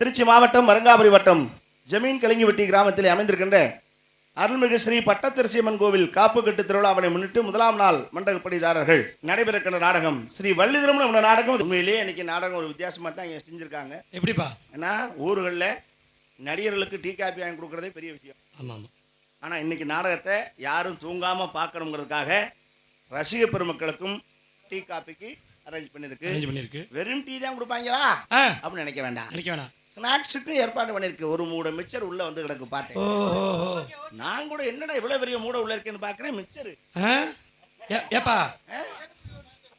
திருச்சி மாவட்டம் மருங்காபுரி வட்டம் ஜமீன் கலிங்கிவெட்டி கிராமத்தில் அமைந்திருக்கின்ற அருள்மிகு ஸ்ரீ பட்டத்திருச்சியம்மன் கோவில் காப்பு கட்டு திருவிழாவினை முன்னிட்டு முதலாம் நாள் மண்டகப்படிதாரர்கள் நடைபெறுகின்ற நாடகம் ஸ்ரீ வள்ளிதிரம் என்ற நாடகம். உண்மையிலேயே இன்னைக்கு நாடகம் ஒரு வித்தியாசமா தான் இங்க செஞ்சிருக்காங்க. எப்படிப்பா? ஏன்னா ஊர்களில் நடிகர்களுக்கு டீ காப்பி வாங்கி கொடுக்கறதே பெரிய விஷயம். ஆமாம். ஆனா இன்னைக்கு நாடகத்தை யாரும் தூங்காம பார்க்கணுங்கிறதுக்காக ரசிக பெருமக்களுக்கும் டீ காப்பிக்கு அரேஞ்ச் பண்ணிருக்கு. வெறும் டீ தான் கொடுப்பாங்களா அப்படின்னு நினைக்க வேண்டாம். ஸ்நாக்ஸுக்கும் ஏற்பாடு பண்ணிருக்கு. ஒரு மூடை மிச்சர் உள்ள வந்து கிடக்கு பார்த்தேன். நான் கூட என்னடா இவ்வளவு பெரிய மூடை உள்ள இருக்கேன்னு பாக்குறேன். மிச்சர் ஏப்பா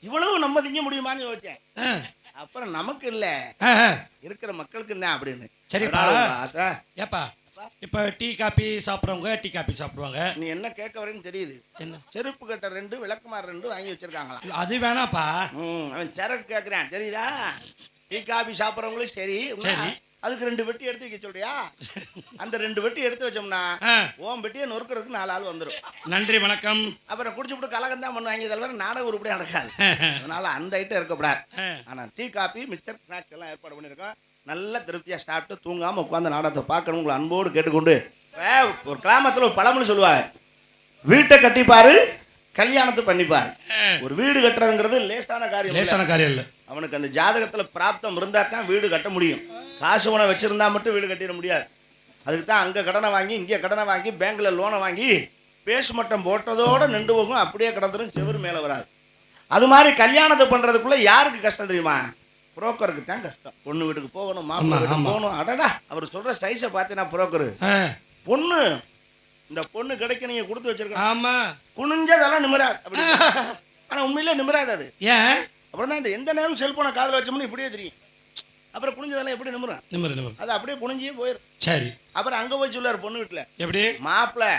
இவ்வளவு நம்ம திங்க முடியுமான்னு யோசிச்சேன். அப்புறம் நமக்கு இல்ல இருக்கிற மக்களுக்கு தான் அப்படின்னு. சரிப்பா. ஏப்பா இப்ப டீ காப்பி சாப்பிடுறவங்க டீ காப்பி சாப்பிடுவாங்க. நீ என்ன கேட்க வரேன்னு தெரியுது. என்ன செருப்பு கட்ட 2 விளக்குமாறு 2 வாங்கி வச்சிருக்காங்களா? அது வேணாப்பா. அவன் சரக்கு கேட்கிறான் தெரியுதா? டீ காபி சாப்பிட்றவங்களும் சரி, அதுக்கு 2 வெட்டி எடுத்து வைக்க சொல்றியா? அந்த 2 வெட்டி எடுத்து வச்சோம்னா ஓம் வெட்டியை நொறுக்கிறதுக்கு 4 ஆள் வந்துடும். நன்றி வணக்கம். அப்புறம் குடிச்சுட்டு கலகம் தான் பண்ணுவாங்க. தவிர நாடகம் உருப்படியாக நடக்காது. அதனால அந்த ஐட்டம் இருக்கக்கூடாது. ஆனா டீ காபி மிக்சர் ஸ்நாக்ஸ் எல்லாம் ஏற்பாடு பண்ணியிருக்கோம். நல்ல திருப்தியா சாப்பிட்டு தூங்காம உட்காந்து நாடகத்தை பார்க்கணும் உங்களை அன்போடு கேட்டுக்கொண்டு, ஒரு கிராமத்தில் ஒரு பழமொழி சொல்லுவாங்க, வீட்டை கட்டிப்பாரு கல்யாணத்தை பண்ணிப்பாரு. ஒரு வீடு கட்டுறதுங்கிறது லேசான காரியம் இல்லை. அவனுக்கு அந்த ஜாதகத்துல பிராப்தம் இருந்தா தான் வீடு கட்ட முடியும். காசு உணவு வச்சிருந்தா மட்டும் வீடு கட்டிட முடியாது. அதுக்கு தான் அங்க கடனை வாங்கி இங்கே கடனை வாங்கி பேங்க்ல லோனை வாங்கி பேசு மட்டம் போட்டதோட நின்று போகும். அப்படியே கிடந்துரும், செவரு மேல வராது. அது மாதிரி கல்யாணத்தை பண்றதுக்குள்ள யாருக்கு கஷ்டம் தெரியுமா? புரோக்கருக்கு தான் கஷ்டம். பொண்ணு வீட்டுக்கு போகணும், மாப்பிள்ளை வீட்டுக்கு போகணும். அடடா அவர் சொல்ற சைஸை பார்த்தீங்கன்னா புரோக்கரு பொண்ணு இந்த பொண்ணு கிடைக்க நீங்க கொடுத்து வச்சிருக்கோம். ஆமா, குனிஞ்சதெல்லாம் நிமிராது. அப்படி ஆனா உண்மையிலே நிமிராது. அது ஏன்? அப்புறம் தான் இந்த எந்த நேரம் செல்போனை காதில் வச்சோம்னு இப்படியே தெரியும். அப்புறம் குனிஞ்சதெல்லாம் எப்படி நிமிரும்? அது அப்படியே குனிஞ்சே போயிடும். சரி. அப்புறம் அங்க போய் சொல்லுவார் பொண்ணு வீட்டுல, எப்படி மாப்பிள்ளை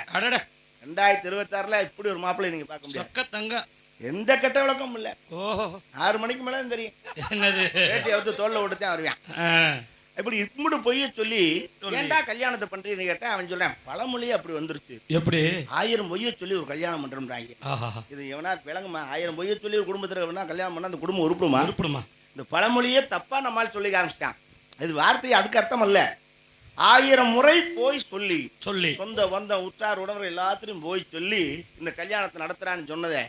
2026 இப்படி ஒரு மாப்பிள்ளை நீங்க பார்க்க முடியாது. எந்த கெட்ட விளக்கமும் இல்ல. 6 மணிக்கு மேல தெரியும். என்னது வேட்டி அவுத்து தோல்ல விட்டுதான் வருவேன். இப்படி இப்படி பொய்ய சொல்லி ஏன்டா கல்யாணத்தை பண்றீங்கன்னு கேட்டா அவன் சொல்றேன், பழமொழியே அப்படி வந்துருச்சு. எப்படி 1000 பொய்ய சொல்லி ஒரு கல்யாணம் பண்றோம்ன்றாங்க. இது எவனா விளங்குமா? 1000 பொய்ய சொல்லி ஒரு குடும்பத்துல எவனா கல்யாணம் பண்ணா அந்த குடும்பம் உருப்படுமா? இந்த பழமொழியே தப்பா நம்மால் சொல்லி ஆரம்பிச்சிட்டான். இது வார்த்தை அதுக்கு அர்த்தம் அல்ல. 1000 முறை போய் சொல்லி சொந்த வந்த உற்றார் உடம்பு எல்லாத்திலையும் போய் சொல்லி இந்த கல்யாணத்தை நடத்துறான்னு சொன்னதை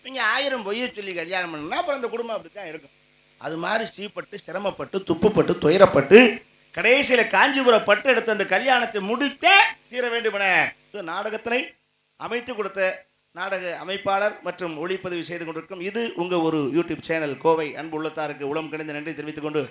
நீங்க 1000 பொய்ய சொல்லி கல்யாணம் பண்ணா அப்புறம் அந்த குடும்பம் அப்படித்தான் இருக்கும். அது மாதிரி ஸ்ரீப்பட்டு சிரமப்பட்டு துப்புப்பட்டு துயரப்பட்டு கடைசியில காஞ்சிபுரம் பட்டு எடுத்த அந்த கல்யாணத்தை முடித்தே தீர வேண்டும் என நாடகத்தினை அமைத்து கொடுத்த நாடக அமைப்பாளர் மற்றும் ஒளிப்பதிவு செய்து கொண்டிருக்கும் இது உங்க ஒரு யூடியூப் சேனல் கோவை அன்பு உள்ளத்தாருக்கு உளம் கணிந்த நன்றி தெரிவித்துக் கொண்டு